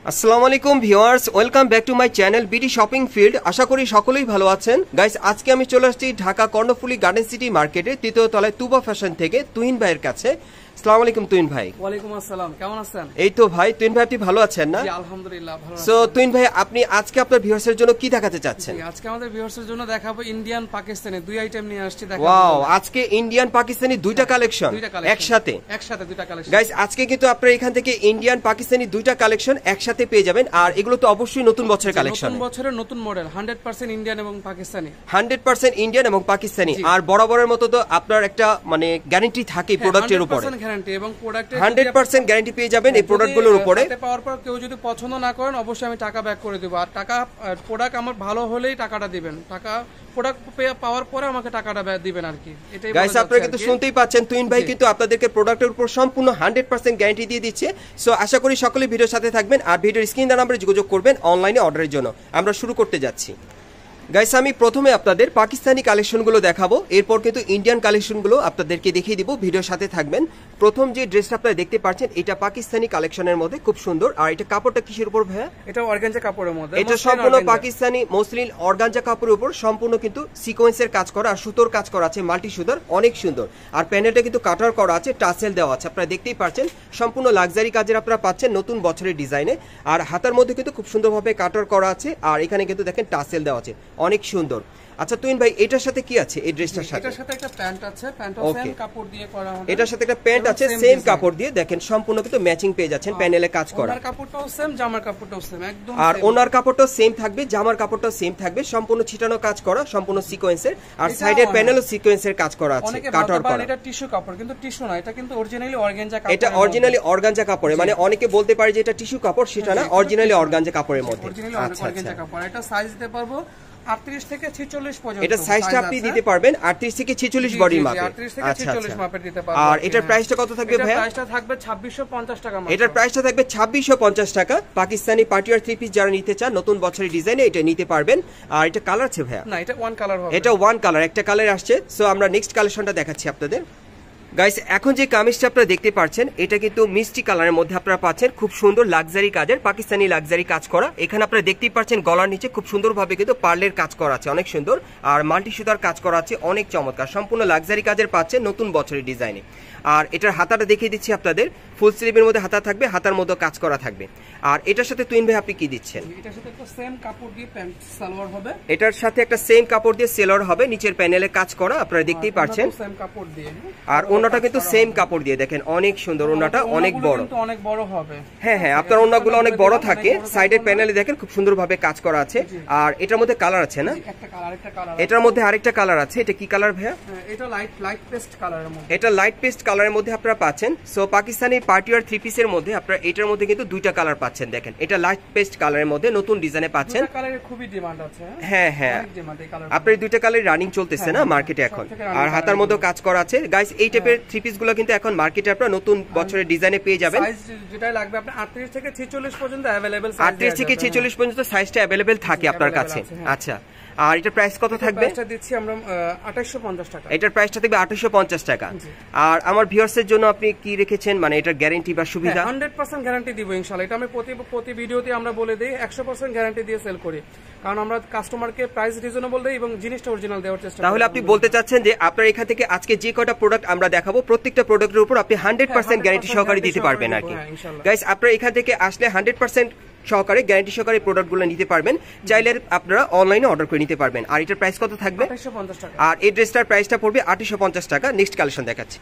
আসসালামু আলাইকুম viewers, welcome back to my channel BD shopping field. আশা করি সকলেই ভালো আছেন। গাইস, আজকে আমি চলে আসছি ঢাকা কর্ণফুলী গার্ডেন সিটি মার্কেটে তৃতীয় তলায় তুবা ফ্যাশন থেকে তুহিন ভাইয়ের কাছে। আসসালামু আলাইকুম তুহিন ভাই। ওয়ালাইকুম আসসালাম, কেমন আছেন? এই তো ভাই, তুহিন ভাই আপনি ভালো আছেন না? জি আলহামদুলিল্লাহ ভালো আছি। সো তুহিন ভাই, আপনি আজকে আপনার ভিউয়ার্সের জন্য কি দেখাতে চাচ্ছেন? আজকে আমাদের ভিউয়ার্সের জন্য দেখাবো ইন্ডিয়ান পাকিস্তানি দুই আইটেম নিয়ে আসছি দেখাবো। ওয়াও, আজকে ইন্ডিয়ান পাকিস্তানি দুইটা কালেকশন একসাথে দুইটা কালেকশন। গাইস, আজকে কিন্তু আপনারা এখান থেকে ইন্ডিয়ান পাকিস্তানি দুইটা কালেকশন একসাথে পেয়ে যাবেন। আর এগুলো তো অবশ্যই নতুন বছরের কালেকশন, নতুন বছরের নতুন মডেল, 100% ইন্ডিয়ান এবং পাকিস্তানি। 100% ইন্ডিয়ান এবং পাকিস্তানি। আর বরাবরের মতো তো আপনার একটা মানে গ্যারান্টি থাকে প্রোডাক্টের উপরে, 100% গ্যারান্টি এবং প্রোডাক্ট 100% গ্যারান্টি পেয়ে যাবেন এই প্রোডাক্টগুলোর উপরে। হাতে পাওয়ার পর কেউ যদি পছন্দ না করেন অবশ্যই আমি টাকা ব্যাক করে দেব। আর টাকা প্রোডাক্ট আমার ভালো হলেই টাকাটা দিবেন, টাকা প্রোডাক্ট পাওয়ার পরে আমাকে টাকাটা ব্যাক দিবেন আর কি। এটাই গাইস, আপনারা কিন্তু শুনতেই পাচ্ছেন তুহিন ভাই কিন্তু আপনাদেরকে প্রোডাক্টের উপর সম্পূর্ণ 100% গ্যারান্টি দিয়ে দিচ্ছে। সো আশা করি সকলে ভিডিওর সাথে থাকবেন আর ভিডিওর স্ক্রিন নাম্বারে যোগাযোগ করবেন অনলাইনে অর্ডারের জন্য। আমরা শুরু করতে যাচ্ছি। গাইস, আমি প্রথমে আপনাদের পাকিস্তানি কালেকশনগুলো দেখাবো, এরপর কিন্তু ইন্ডিয়ান কালেকশনগুলো আপনাদেরকে দেখিয়ে দিব। ভিডিওর সাথে থাকবেন। প্রথম যে ড্রেসটা আপনারা দেখতে পাচ্ছেন এটা পাকিস্তানি কালেকশনের মধ্যে খুব সুন্দর। আর এটা কাপড়টা কিসের উপর ভাইয়া? এটা অর্গানজা কাপড়ের মধ্যে, এটা সম্পূর্ণ পাকিস্তানি মসলিন অর্গানজা কাপড়ের উপর সম্পূর্ণ কিন্তু সিকোয়েন্সের কাজ করা আর সুতোর কাজ করা আছে, মাল্টি সুতোর, অনেক সুন্দর। আর প্যানেলটা কিন্তু কাটার করা আছে, টাসেল দেওয়া আছে, আপনারা দেখতেই পাচ্ছেন। সম্পূর্ণ লাক্সারি কাজের আপনারা পাচ্ছেন নতুন বছরের ডিজাইনে। আর হাতার মধ্যে কিন্তু খুব সুন্দরভাবে কাটার করা আছে। আর এখানে কিন্তু দেখেন টাসেল দেওয়া আছে, অনেক সুন্দর। আচ্ছা তুহিন ভাই, এটার সাথে কি আছে এই ড্রেসটার সাথে? এটার সাথে একটা প্যান্ট আছে, প্যান্টও সেম কাপড় দিয়ে করা হবে। এটার সাথে একটা প্যান্ট আছে সেম কাপড় দিয়ে, দেখেন সম্পূর্ণ কিন্তু ম্যাচিং পেয়ে যাচ্ছেন, প্যানেলে কাজ করা। ওনার কাপড়টাও সেম, জামার কাপড়টাও সেম একদম। আর ওনার কাপড়টাও সেম থাকবে, জামার কাপড়টাও সেম থাকবে, সম্পূর্ণ ছিটানো কাজ করা, সম্পূর্ণ সিকোয়েন্সের। আর সাইডের প্যানেলও সিকোয়েন্সের কাজ করা আছে, কাটার করা। এটা টিস্যু কাপড়, কিন্তু টিস্যু না, এটা কিন্তু অরিজিনালি অর্গানজা কাপড়। এটা অরিজিনালি অর্গানজা কাপড়ে, মানে অনেকে বলতে পারে যে এটা টিস্যু কাপড়, সেটা না, অরিজিনালি অর্গানজা কাপড়ের মধ্যে। আচ্ছা অর্গানজা কাপড়। এটা সাইজ দিতে পারবো 38 থেকে 46 পর্যন্ত। এটা সাইজটা আপনি দিতে পারবেন 38 থেকে 46 বডির মাপে। 38 থেকে 46 মাপের দিতে পারবেন। আর এটার প্রাইসটা কত থাকবে ভাই? এটার প্রাইসটা থাকবে 2650 টাকা মাত্র। এটার প্রাইসটা থাকবে 2650 টাকা। পাকিস্তানি পার্টিওয়ার থ্রি পিস যারা নিতে চান নতুন বছরের ডিজাইনে এটা নিতে পারবেন। আর এটা কালার আছে ভাই? না, এটা ওয়ান কালার হবে। এটা ওয়ান কালার, একটা কালার আসছে। সো আমরা নেক্সট কালেকশনটা দেখাচ্ছি আপনাদের। গাইস, এখন যে কামিজটা আপনারা দেখতে পাচ্ছেন এটা কিন্তু মিষ্টি কালারের মধ্যে আপনারা পাচ্ছেন, খুব সুন্দর লাক্সারি কাজের, পাকিস্তানি লাক্সারি কাজ করা। এখানে আপনারা দেখতেই পাচ্ছেন গলার নিচে খুব সুন্দরভাবে কিন্তু পার্লের কাজ করা আছে, অনেক সুন্দর। আর মাল্টি সুতার কাজ করা আছে, অনেক চমৎকার। সম্পূর্ণ লাক্সারি কাজের পাচ্ছেন নতুন বছরের ডিজাইনে। আর এটার হাতাটা দেখিয়ে দিচ্ছি আপনাদের, ফুল স্লিভের মধ্যে হাতা থাকবে, হাতার মধ্যে কাজ করা থাকবে। আর এটার সাথে তুহিন ভাই আপনি কি দিচ্ছেন? এটার সাথে একটা সেম কাপড় দিয়ে প্যান্ট সালোয়ার হবে। এটার সাথে একটা সেম কাপড় দিয়ে সেলোয়ার হবে, নিচের প্যানেলে কাজ করা আপনারা দেখতেই পাচ্ছেন। সেম কাপড় দিয়ে। আর ওন্নাটা কিন্তু সেম কাপড় দিয়ে, দেখেন অনেক সুন্দর। ওন্নাটা অনেক বড়, কিন্তু অনেক বড় হবে। হ্যাঁ হ্যাঁ, আপনার ওন্নাগুলো অনেক বড় থাকে। সাইডের প্যানেলে দেখেন খুব সুন্দরভাবে কাজ করা আছে। আর এটার মধ্যে কালার আছে না? একটা কালার, একটা কালার। এটার মধ্যে আরেকটা কালার আছে। এটা কি কালার ভাইয়া? এটা লাইট পেস্ট কালারের মধ্যে। এটা লাইট পেস্ট কালারের মধ্যে আপনারা পাচ্ছেন। সো পাকিস্তানি পার্টিওয়ার থ্রি পিসের মধ্যে আপনারা এটার মধ্যে কিন্তু দুইটা কালার পাচ্ছেন। দেখেন এটা লাইট পেস্ট কালারের মধ্যে নতুন ডিজাইনে পাচ্ছেন। দুটো কালারের খুবই ডিমান্ড আছে। হ্যাঁ হ্যাঁ, আপনার দুইটা কালার রানিং চলতেছে না মার্কেটে এখন। আর হাতার মধ্যে কাজ করা আছে। গাইস, এই টাইপের থ্রি পিস গুলো কিন্তু এখন মার্কেটে আপনারা নতুন বছরের ডিজাইনে পেয়ে যাবেন। সাইজ যেটা লাগবে আপনি 38 থেকে 46 পর্যন্ত अवेलेबल। 38 থেকে 46 পর্যন্ত সাইজটা अवेलेबल থাকে আপনার কাছে। আচ্ছা, আর এটার প্রাইস কত থাকবে? প্রাইসটা দিচ্ছি আমরা 2850 টাকা। এটার প্রাইসটা থাকবে 2850 টাকা। আর আমার ভিউয়ার্সের জন্য আপনি কি রেখেছেন, মানে এটার গ্যারান্টি বা সুবিধা? 100% গ্যারান্টি দিব ইনশাআল্লাহ। এটা আমি প্রতি ভিডিওতে আমরা বলে দেই 100% গ্যারান্টি দিয়ে সেল করি, কারণ আমরা কাস্টমারকে প্রাইস রিজনেবল দেই এবং জিনিসটা অরিজিনাল দেওয়ার চেষ্টা করি। তাহলে আপনি বলতে চাচ্ছেন যে আপনার এখান থেকে আজকে যে কয়টা প্রোডাক্ট আমরা দেখাবো প্রত্যেকটা প্রোডাক্টের উপর আপনি 100% গ্যারান্টি সহকারে দিতে পারবেন আর কি। গাইস, আপনারা এখান থেকে আসলে 100% সহকারে গ্যারান্টি সহকারে প্রোডাক্টগুলো নিতে পারবেন। চাইলে আপনারা অনলাইনে অর্ডার করে নিতে পারবেন। আর এটার প্রাইস কত থাকবে? 2850 টাকা। আর এই ড্রেসটার প্রাইসটা পড়বে 2850 টাকা। নেক্সট কালেকশন দেখাচ্ছি।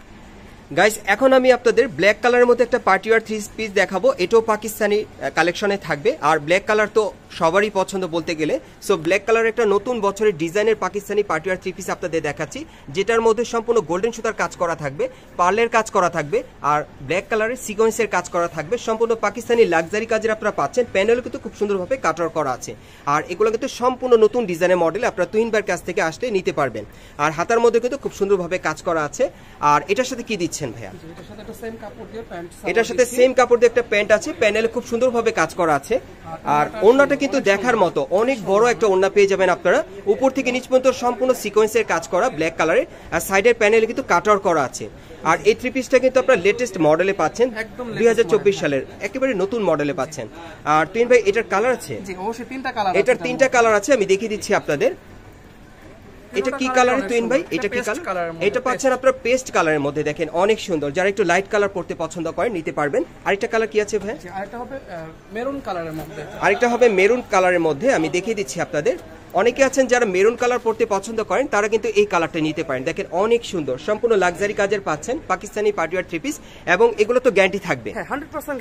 গাইস, এখন আমি আপনাদের ব্ল্যাক কালারের মধ্যে একটা পার্টিওয়ার থ্রি পিস দেখাবো। এটাও পাকিস্তানি কালেকশনে থাকবে। আর ব্ল্যাক কালার তো সবারই পছন্দ বলতে গেলে। সো ব্ল্যাক কালারের একটা নতুন বছরের ডিজাইনের পাকিস্তানি পার্টিওয়ার থ্রি পিস আপনাদের দেখাচ্ছি, যেটার মধ্যে সম্পূর্ণ গোল্ডেন সুতার কাজ করা থাকবে, পার্লের কাজ করা থাকবে, আর ব্ল্যাক কালারের সিকোয়েন্সের কাজ করা থাকবে। সম্পূর্ণ পাকিস্তানি লাক্সারি কাজের আপনারা পাচ্ছেন। প্যানেলও কিন্তু খুব সুন্দরভাবে কাটার করা আছে। আর এগুলো কিন্তু সম্পূর্ণ নতুন ডিজাইনের মডেল, আপনারা তুহিন ভাইয়ের কাছ থেকে আসলে নিতে পারবেন। আর হাতার মধ্যে কিন্তু খুব সুন্দরভাবে কাজ করা আছে। আর এটার সাথে কি দিচ্ছেন ভাইয়া? এটার সাথে একটা সেম কাপড় দিয়ে প্যান্ট। এটার সাথে সেম কাপড় দিয়ে একটা প্যান্ট আছে, প্যানেলে খুব সুন্দরভাবে কাজ করা আছে। আর ওন্নাটা কিন্তু দেখার মতো অনেক বড় একটা ওড়না পেয়ে যাবেন আপনারা। উপর থেকে নিচ পর্যন্ত সম্পূর্ণ সিকোয়েন্সের কাজ করা ব্ল্যাক কালারের, আর সাইডের প্যানেলে কিন্তু কাটার করা আছে। আর এই থ্রি পিসটা কিন্তু আপনারা লেটেস্ট মডেলে পাচ্ছেন, 2024 সালের একেবারে নতুন মডেলে পাচ্ছেন। আর তুইন ভাই এটার কালার আছে? জি অবশ্যই তিনটা কালার আছে। এটার তিনটা কালার আছে, আমি দেখিয়ে দিচ্ছি আপনাদের। এটা কি কালার তুইন ভাই? এটা কি কালার? এটা পাচ্ছেন আপনারা পেস্ট কালারের মধ্যে, দেখেন অনেক সুন্দর। যারা একটু লাইট কালার পড়তে পছন্দ করেন নিতে পারবেন। আরেকটা কালার কি আছে ভাই? আরেকটা হবে মেরুন কালারের মধ্যে। আরেকটা হবে মেরুন কালারের মধ্যে, আমি দেখিয়ে দিচ্ছি আপনাদের। অনেকে আছেন যারা মেরুন কালার পড়তে পছন্দ করেন, তারা কিন্তু এই কালারটা নিতে পারেন। দেখেন অনেক সুন্দর, সম্পূর্ণ লাক্সারি কাজের পাচ্ছেন পাকিস্তানি পার্টিওয়ার থ্রি পিস, এবং এগুলো তো গ্যারান্টি থাকবে, 100%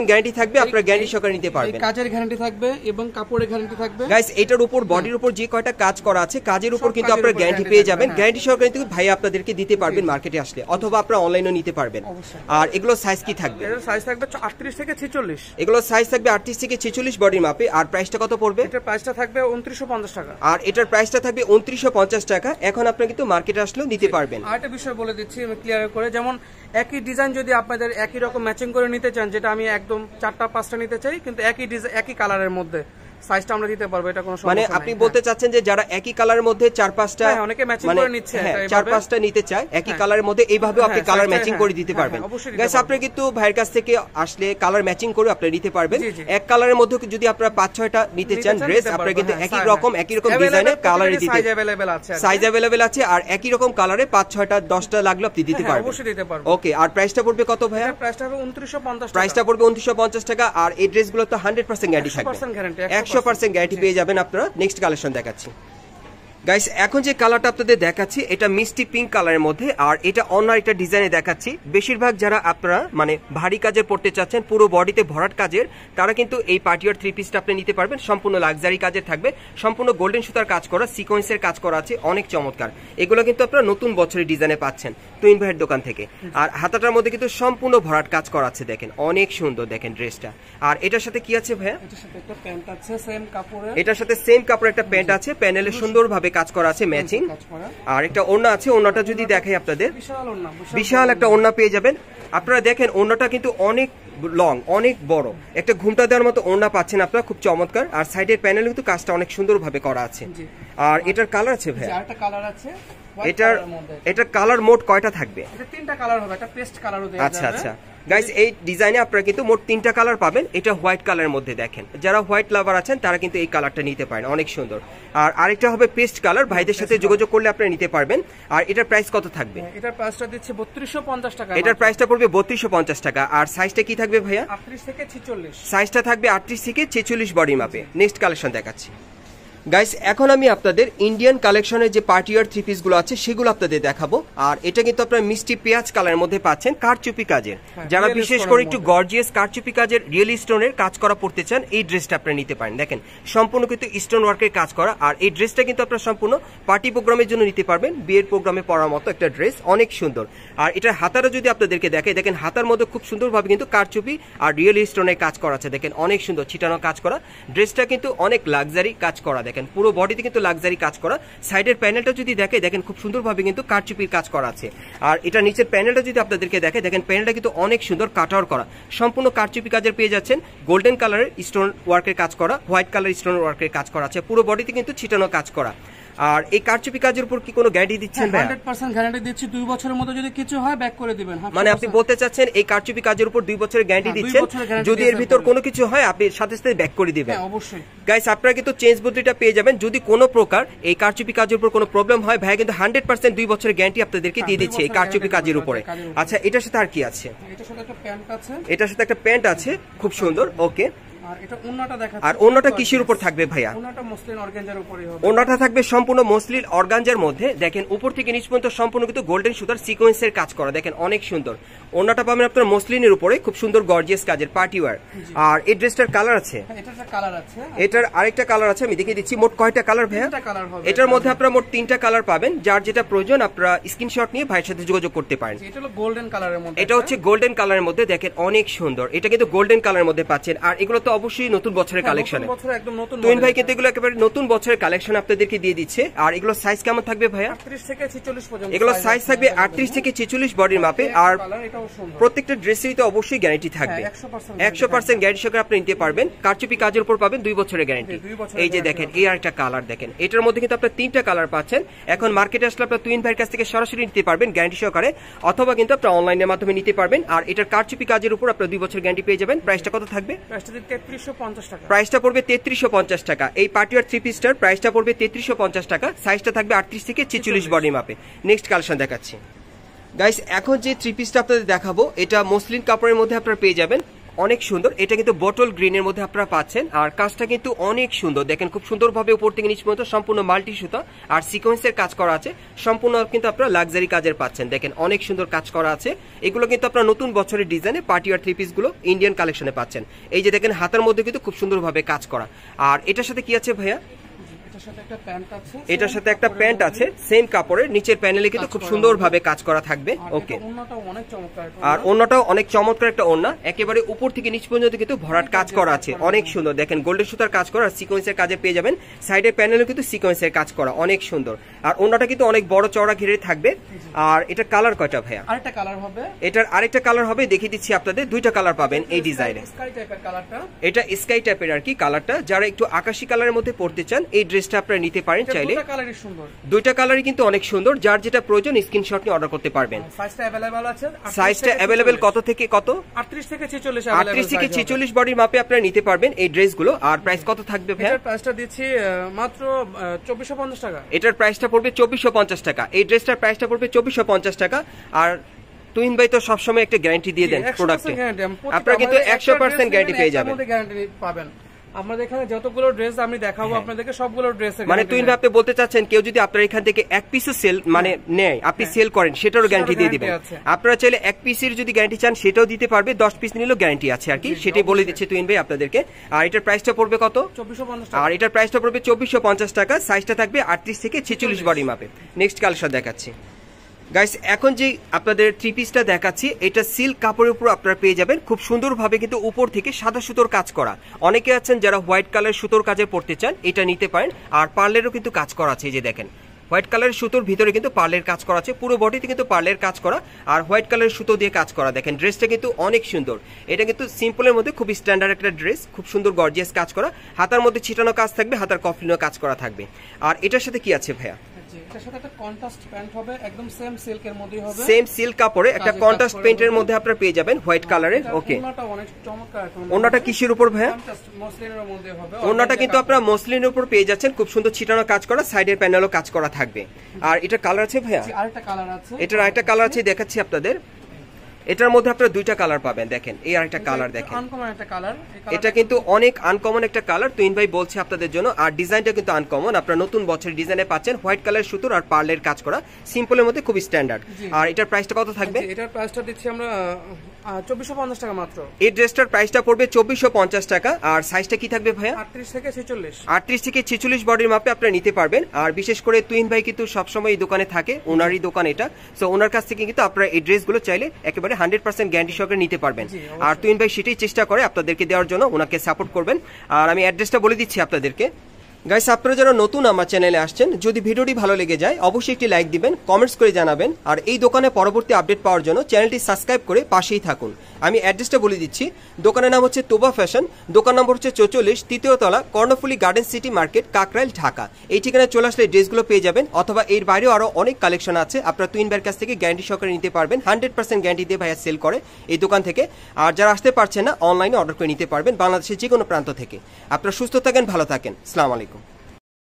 গ্যারান্টি থাকবে। আপনারা গ্যারান্টি সহকারে নিতে পারবেন। কাজের গ্যারান্টি থাকবে এবং কাপড়ের গ্যারান্টি থাকবে। গাইস এটার উপর বডির উপর যে কয়টা কাজ করা আছে, কাজের উপর কিন্তু আপনারা গ্যারান্টি পেয়ে যাবেন। গ্যারান্টি সহকারে কিন্তু ভাই আপনাদেরকে দিতে পারবেন মার্কেটে আসলে, অথবা আপনারা অনলাইনেও নিতে পারবেন। আর এগুলো সাইজ কি থাকবে? এর সাইজ থাকবে 38 থেকে 46। এগুলো সাইজ থাকবে 38 থেকে 46 বডির মাপে। আর প্রাইসটা কত পড়বে? এটার প্রাইসটা থাকবে 2950 টাকা। আর এটার প্রাইসটা থাকবে 2950 টাকা। এখন আপনারা কিন্তু মার্কেটে আসলেও নিতে পারবেন। আরেকটা বিষয় বলে দিচ্ছি আমি ক্লিয়ার করে, যেমন একই ডিজাইন যদি আপনাদের একই রকম ম্যাচিং করে নিতে চান, যেটা আমি একদম 4টা 5টা নিতে চাই, কিন্তু একই ডিজাইন একই কালারের মধ্যে সাইজটা আমরা দিতে পারবো, এটা কোনো সমস্যা মানে নাই। আপনি বলতে চাচ্ছেন যে যারা একই কালারের মধ্যে 4-5টা, অনেকে ম্যাচিং করে নিচ্ছে, 4-5টা নিতে চায় একই কালারের মধ্যে, এইভাবে আপনি কালার ম্যাচিং করে দিতে পারবেন। গাইস আপনারা কিন্তু ভাইয়ের কাছ থেকে আসলে কালার ম্যাচিং করে আপনারা নিতে পারবেন। এক কালারের মধ্যে যদি আপনারা 5-6টা নিতে চান ড্রেস, আপনারা কিন্তু একই রকম ডিজাইনের কালারে দিতে, সাইজ अवेलेबल আছে। আর একই রকম কালারে 5-6টা 10টা লাগলে আপনি দিতে পারবেন, অবশ্যই দিতে পারবেন। ওকে। আর প্রাইসটা পড়বে কত ভাইয়া? প্রাইসটা হবে 2950 টাকা। প্রাইসটা পড়বে 2950 টাকা। আর এই ড্রেসগুলো তো 100% গ্যারান্টি থাকবে, 100% গ্যারান্টি পেয়ে যাবেন আপনারা। নেক্সট কালেকশন দেখাচ্ছি গাইস। এখন যে কালারটা আপনাদের দেখাচ্ছি এটা মিষ্টি পিঙ্ক কালারের মধ্যে, আর এটা অন্য একটা ডিজাইনে দেখাচ্ছি। বেশিরভাগ যারা আপনারা মানে ভারী কাজে পড়তে চাচ্ছেন, পুরো বডিতে ভরাট কাজের, তারা কিন্তু এই পার্টিওয়ার থ্রি পিসটা আপনি নিতে পারবেন। সম্পূর্ণ লাক্সারি কাজের থাকবে, সম্পূর্ণ গোল্ডেন সুতার কাজ করা, সিকোয়েন্সের কাজ করা আছে, অনেক চমৎকার। এগুলো কিন্তু আপনারা নতুন বছরের ডিজাইনে পাচ্ছেন তুইন ভাইয়ের দোকান থেকে। আর হাতাটার মধ্যে কিন্তু সম্পূর্ণ ভরাট কাজ করা আছে, দেখেন অনেক সুন্দর, দেখেন ড্রেসটা। আর এটার সাথে কি আছে ভাইয়া? এটার সাথে একটা প্যান্ট আছে সেম কাপড়ের, এটার সাথে সেম কাপড়ের একটা প্যান্ট আছে, প্যানেলে সুন্দরভাবে কাজ করা আছে ম্যাচিং। আর একটা ওড়না আছে, ওড়নাটা যদি দেখাই আপনাদের, বিশাল একটা ওড়না পেয়ে যাবেন আপনারা। দেখেন ওড়নাটা কিন্তু অনেক লং, অনেক বড়, একটা ঘুমটা দেওয়ার মতো ওড়না পাচ্ছেন আপনারা, খুব চমৎকার। আর সাইডের প্যানেলে কিন্তু কাজটা অনেক সুন্দরভাবে করা আছে। আর এটার কালার আছে ভাই? একটা কালার আছে। এটার কালার মোট কয়টা থাকবে? এটা 3টা কালার হবে, একটা পেস্ট কালারও দেওয়া যাবে। আচ্ছা আচ্ছা গাইস, এই ডিজাইনে আপনারা কিন্তু মোট 3টা কালার পাবেন। এটা হোয়াইট কালারের মধ্যে, দেখেন যারা হোয়াইট লাভার আছেন তারা কিন্তু এই কালারটা নিতে পারেন, অনেক সুন্দর। আর আরেকটা হবে পেস্ট কালার, ভাইদের সাথে যোগাযোগ করলে আপনারা নিতে পারবেন। আর এটার প্রাইস কত থাকবে? এটার প্রাইসটা দিচ্ছে 3250 টাকা। এটার প্রাইসটা পড়বে 3250 টাকা। আর সাইজটা কি থাকবে ভাইয়া? 38 থেকে 46। সাইজটা থাকবে 38 থেকে 46 বডি মাপে। নেক্সট কালেকশন দেখাচ্ছি গাইস। এখন আমি আপনাদের ইন্ডিয়ান কালেকশনের যে পার্টিওয়ার থ্রি পিস গুলো আছে সেগুলো আপনাদের দেখাবো। আর এটা কিন্তু আপনারা মিষ্টি পেঁয়াজ কালারের মধ্যে পাচ্ছেন, কারচুপি কাজের। যারা বিশেষ করে একটু গর্জিয়াস কারচুপি কাজের রিয়েল স্টোনের কাজ করা পড়তে চান, এই ড্রেসটা আপনারা নিতে পারেন। দেখেন সম্পূর্ণ কিন্তু স্টোন ওয়ার্কের কাজ করা। আর এই ড্রেসটা কিন্তু আপনারা সম্পূর্ণ পার্টি প্রোগ্রামের জন্য নিতে পারবেন, বিয়ের প্রোগ্রামে পরার মতো একটা ড্রেস, অনেক সুন্দর। আর এটার হাতাটা যদি আপনাদেরকে দেখাই, দেখেন হাতার মধ্যে খুব সুন্দরভাবে কিন্তু কারচুপি আর রিয়েল স্টোনের কাজ করা আছে, দেখেন অনেক সুন্দর ছিটানো কাজ করা। ড্রেসটা কিন্তু অনেক লাক্সারি কাজ করা, দেখেন পুরো বডিতে কিন্তু লাক্সারি কাজ করা। সাইডের প্যানেলটা যদি দেখে, দেখেন খুব সুন্দরভাবে কিন্তু কারচুপির কাজ করা আছে। আর এটা নিচের প্যানেলটা যদি আপনাদেরকে দেখে, দেখেন প্যানেলটা কিন্তু অনেক সুন্দর কাটার করা, সম্পূর্ণ কারচুপি কাজের পেয়ে যাচ্ছেন। গোল্ডেন কালারের স্টোন ওয়ার্কের কাজ করা, হোয়াইট কালার স্টোন ওয়ার্কের কাজ করা আছে, পুরো বডিতে কিন্তু ছিটানো কাজ করা। আর এই কারচুপি কাজের উপর কি কোনো গ্যারান্টি দিচ্ছেন ভাই? 100% গ্যারান্টি দিচ্ছি, 2 বছরের মধ্যে যদি কিছু হয় ব্যাক করে দিবেন। মানে আপনি বলতে চাচ্ছেন এই কারচুপি কাজের উপর 2 বছরের গ্যারান্টি দিচ্ছেন, যদি এর ভিতর কোনো কিছু হয় আপনি সাথে সাথে ব্যাক করে দিবেন? হ্যাঁ অবশ্যই। গাইস আপনারা কিন্তু চেঞ্জ বদলিটা পেয়ে যাবেন। যদি কোনো প্রকার এই কারচুপি কাজের উপর কোনো প্রবলেম হয়, ভাই কিন্তু 100% 2 বছরের গ্যারান্টি আপনাদেরকে দিয়ে দিচ্ছে এই কারচুপি কাজের উপরে। আচ্ছা এটার সাথে আর কি আছে? এটার সাথে একটা প্যান্ট আছে। এটার সাথে একটা প্যান্ট আছে, খুব সুন্দর, ওকে। আর এটা ওন্নাটা দেখাচ্ছি। আর ওন্নাটা কিসের উপর থাকবে ভাইয়া? ওন্নাটা মসলিন অর্গানজার উপরেই হবে। ওন্নাটা থাকবে সম্পূর্ণ মসলিন অর্গানজার মধ্যে, দেখেন উপর থেকে নিচ পর্যন্ত সম্পূর্ণ কিন্তু গোল্ডেন সুতার সিকোয়েন্সের কাজ করা, দেখেন অনেক সুন্দর। ওন্নাটা পাবেন আপনার মসলিনের উপরে, খুব সুন্দর গর্জিয়াস কাজের পার্টি ওয়্যার। আর এই ড্রেসটার কালার আছে? এটার একটা কালার আছে। এটার আরেকটা কালার আছে, আমি দেখিয়ে দিচ্ছি। মোট কয়টা কালার ভাইয়া? 3টা কালার হবে। এটার মধ্যে আপনারা মোট 3টা কালার পাবেন। যার যেটা প্রয়োজন আপনারা স্ক্রিনশট নিয়ে ভাইয়ের সাথে যোগাযোগ করতে পারেন। এটা হলো গোল্ডেন কালারের মধ্যে। এটা হচ্ছে গোল্ডেন কালারের মধ্যে, দেখেন অনেক সুন্দর। এটা কিন্তু গোল্ডেন কালারের মধ্যে পাচ্ছেন। আর এগুলো তো অবশ্যই নতুন বছরের কালেকশনে। একদম নতুন তুহিন ভাই কিন্তু এগুলো একেবারে নতুন বছরের কালেকশন আপনাদেরকে দিয়ে দিচ্ছে। আর এগুলো সাইজ কেমন থাকবে ভাইয়া? 38 থেকে 46 পর্যন্ত এগুলো সাইজ থাকবে 38 থেকে 46 বডির মাপে। আর প্রত্যেকটা ড্রেসেরই তো অবশ্যই গ্যারান্টি থাকবে, 100% গ্যারান্টি সহকারে আপনি নিতে পারবেন। কারচুপি কাজের উপর পাবেন 2 বছরের গ্যারান্টি। এই যে দেখেন, এই আর একটা কালার দেখেন, এটার মধ্যে কিন্তু আপনার 3টা কালার পাচ্ছেন। এখন মার্কেটে আসলে আপনার তুহিন ভাইয়ের কাছ থেকে সরাসরি নিতে পারবেন গ্যারান্টি সহকারে, অথবা কিন্তু আপনার অনলাইনের মাধ্যমে নিতে পারবেন। আর এটার কারচুপি কাজের উপর আপনার 2 বছর গ্যারান্টি পেয়ে যাবেন। প্রাইসটা কত থাকবে? প্রাইসটা পড়বে 3350 টাকা। এই পার্টিওয়ার 3 পিসটার প্রাইসটা পড়বে 3350 টাকা। সাইজটা থাকবে 38 থেকে 46 বডি মাপে। নেক্সট কালেকশন দেখাচ্ছি গাইস। এখন যে 3 পিসটা আপনাদের দেখাবো, এটা মসলিন কাপড়ের মধ্যে আপনারা পেয়ে যাবেন, অনেক সুন্দর। এটা কিন্তু বটল গ্রিনের মধ্যে আপনারা পাচ্ছেন। আর কাজটা কিন্তু অনেক সুন্দর, দেখেন খুব সুন্দরভাবে উপর থেকে নিচ পর্যন্ত সম্পূর্ণ মাল্টি সুতা আর সিকোয়েন্সের কাজ করা আছে। সম্পূর্ণ কিন্তু আপনারা লাক্সারি কাজের পাচ্ছেন, দেখেন অনেক সুন্দর কাজ করা আছে। এগুলো কিন্তু আপনারা নতুন বছরের ডিজাইনে পার্টিওয়ার 3 পিসগুলো ইন্ডিয়ান কালেকশনে পাচ্ছেন। এই যে দেখেন, হাতের মধ্যে কিন্তু খুব সুন্দরভাবে কাজ করা। আর এটার সাথে কি আছে ভাইয়া? এটার সাথে একটা প্যান্ট আছে সেম কাপড়ের, নিচের প্যানেলে কিন্তু খুব সুন্দরভাবে কাজ করা থাকবে। ওকে, আর ওন্নাটাও অনেক চমৎকার একটা ওন্না, একেবারে উপর থেকে নিচ পর্যন্ত কিন্তু ভরাট কাজ করা আছে, অনেক সুন্দর। দেখেন গোল্ডেন সুতার কাজ করা, সিকোয়েন্সের কাজে পেয়ে যাবেন। সাইডের প্যানেলে কিন্তু সিকোয়েন্সের কাজ করা, অনেক সুন্দর। আর ওন্নাটা কিন্তু অনেক বড় চওড়া ঘিরে থাকবে। আর এটা কালার কয়টা ভাইয়া? আরেকটা কালার হবে। এটার আরেকটা কালার হবে, দেখিয়ে দিচ্ছি আপনাদের। 2টা কালার পাবেন এই ডিজাইনে। এটা স্কাই টাইপের আর কি কালারটা। যারা একটু আকাশী কালারের মধ্যে পড়তে চান, এই ড্রেসটা আপনারা নিতে পারেন চাইলে। 2টা কালারই কিন্তু অনেক সুন্দর, যার যেটা প্রয়োজন স্ক্রিনশট নিয়ে অর্ডার করতে পারবেন। সাইজটা अवेलेबल কত থেকে কত? 38 থেকে 46। 38 থেকে 46 বডির মাপে আপনারা নিতে পারবেন এই ড্রেসগুলো। আর প্রাইস কত থাকবে ভাই? এটার প্রাইসটা দিচ্ছি মাত্র 2450 টাকা। এটার প্রাইসটা পড়বে 2450 টাকা। এই ড্রেসটার প্রাইসটা পড়বে 2450 টাকা। আর তুহিন ভাই তো সবসময় একটা গ্যারান্টি দিয়ে দেন প্রোডাক্টে, আপনারা কিন্তু 100% গ্যারান্টি পেয়ে যাবেন। আমাদের এখানে যতগুলো ড্রেস আমি দেখাবো আপনাদেরকে সবগুলো ড্রেস, মানে তুহিন ভাই আপনি বলতে চাচ্ছেন কেউ যদি আপনার এখান থেকে এক পিসও সেল মানে নেয়, আপনি সেল করেন, সেটারও গ্যারান্টি দিয়ে দিবেন। আপনারা চাইলে এক পিসের যদি গ্যারান্টি চান সেটাও দিতে পারবে, 10 পিস নিলেও গ্যারান্টি আছে আর কি, সেটাই বলে দিচ্ছে তুহিন ভাই আপনাদেরকে। আর এটার প্রাইসটা পড়বে কত? 2450 টাকা। আর এটার প্রাইসটা পড়বে 2450 টাকা। সাইজটা থাকবে 38 থেকে 46 বডি মাপে। নেক্সট কালেকশন দেখাচ্ছি গাইস। এখন যে আপনাদের 3 পিসটা দেখাচ্ছি, এটা সিল্ক কাপড়ের উপর আপনারা পেয়ে যাবেন। খুব সুন্দরভাবে কিন্তু উপর থেকে সাদা সুতোর কাজ করা। অনেকে আছেন যারা হোয়াইট কালার সুতোর কাজে পড়তে চান, এটা নিতে পারেন। আর পার্লেরও কিন্তু কাজ করা আছে, এই যে দেখেন হোয়াইট কালারের সুতোর ভিতরে কিন্তু পার্লের কাজ করা আছে, পুরো বডিতে কিন্তু পার্লের কাজ করা আর হোয়াইট কালারের সুতো দিয়ে কাজ করা। দেখেন ড্রেসটা কিন্তু অনেক সুন্দর। এটা কিন্তু সিম্পলের মধ্যে খুব স্ট্যান্ডার্ড একটা ড্রেস, খুব সুন্দর গর্জিয়াস কাজ করা। হাতার মধ্যে ছিটানো কাজ থাকবে, হাতার কফলিনও কাজ করা থাকবে। আর এটার সাথে কি আছে ভাইয়া? এটার সাথে একটা কন্ট্রাস্ট প্যান্ট হবে, একদম সেম সিল্কের মধ্যেই হবে, সেম সিল্ক কাপড়ে একটা কন্ট্রাস্ট প্যান্টের মধ্যে আপনারা পেয়ে যাবেন হোয়াইট কালারের। ওকে, ওন্নাটা অনেক চমৎকার। ওন্নাটা কিসের উপর ভাইয়া? মসলিনের মধ্যে হবে। ওন্নাটা কিন্তু আপনারা মসলিনের উপর পেয়ে যাচ্ছেন, খুব সুন্দর ছিটানো কাজ করা, সাইডের প্যানেলও কাজ করা থাকবে। আর এটা কালার আছে ভাইয়া? আরেকটা কালার আছে। এটার আরেকটা কালার আছে, দেখাচ্ছি আপনাদের। এটার মধ্যে আপনারা 2টা কালার পাবেন, দেখেন এই আরেকটা কালার দেখেন, আনকমন একটা কালার। এটা কিন্তু অনেক আনকমন একটা কালার তুহিন ভাই বলছে আপনাদের জন্য। আর ডিজাইনটা কিন্তু আনকমন, আপনারা নতুন বছরের ডিজাইনে পাচ্ছেন, হোয়াইট কালার সুতোর আর পার্লের কাজ করা, সিম্পলের মধ্যে খুব স্ট্যান্ডার্ড। আর এটার প্রাইসটা কত থাকবে? এটার প্রাইসটা দিচ্ছি আমরা 2450 টাকা মাত্র। এই ড্রেসটার প্রাইসটা পড়বে 2450 টাকা। আর সাইজটা কি থাকবে ভাইয়া? 38 থেকে 46। 38 থেকে 46 বডির মাপে আপনারা নিতে পারবেন। আর বিশেষ করে তুহিন ভাই কিন্তু সবসময় এই দোকানে থাকে, ওনারই দোকান এটা। সো ওনার কাছ থেকে কিন্তু আপনারা এই ড্রেসগুলো চাইলে একেবারে 100% গ্যারান্টি সহকারে নিতে পারবেন। আর তুহিন ভাই সেটাই চেষ্টা করে আপনাদেরকে দেওয়ার জন্য, ওনাকে সাপোর্ট করবেন। আর আমি অ্যাড্রেসটা বলে দিচ্ছি আপনাদেরকে। গাইস, আপনারা যারা নতুন আমার চ্যানেলে আসছেন, যদি ভিডিওটি ভালো লেগে যায় অবশ্যই একটি লাইক দিবেন, কমেন্টস করে জানাবেন। আর এই দোকানে পরবর্তী আপডেট পাওয়ার জন্য চ্যানেলটি সাবস্ক্রাইব করে পাশেই থাকুন। আমি অ্যাড্রেসটা বলে দিচ্ছি। দোকানের নাম হচ্ছে তোবা ফ্যাশন, দোকান নম্বর হচ্ছে 44, 3য় তলা, Karnaphuli garden city market, Kakrail, Dhaka. এই ঠিকানায় চলে আসলে ড্রেসগুলো পেয়ে যাবেন। অথবা এর বাইরেও আরও অনেক কালেকশন আছে, আপনারা তুহিন ভাইয়ের কাছ থেকে গ্যারান্টি সহকারে নিতে পারবেন। 100% গ্যারান্টি দিয়ে ভাইয়া সেল করে এই দোকান থেকে। আর যারা আসতে পারছেন না, অনলাইনে অর্ডার করে নিতে পারবেন বাংলাদেশের যে কোনো প্রান্ত থেকে। আপনারা সুস্থ থাকেন, ভালো থাকেন। আসসালামু আলাইকুম।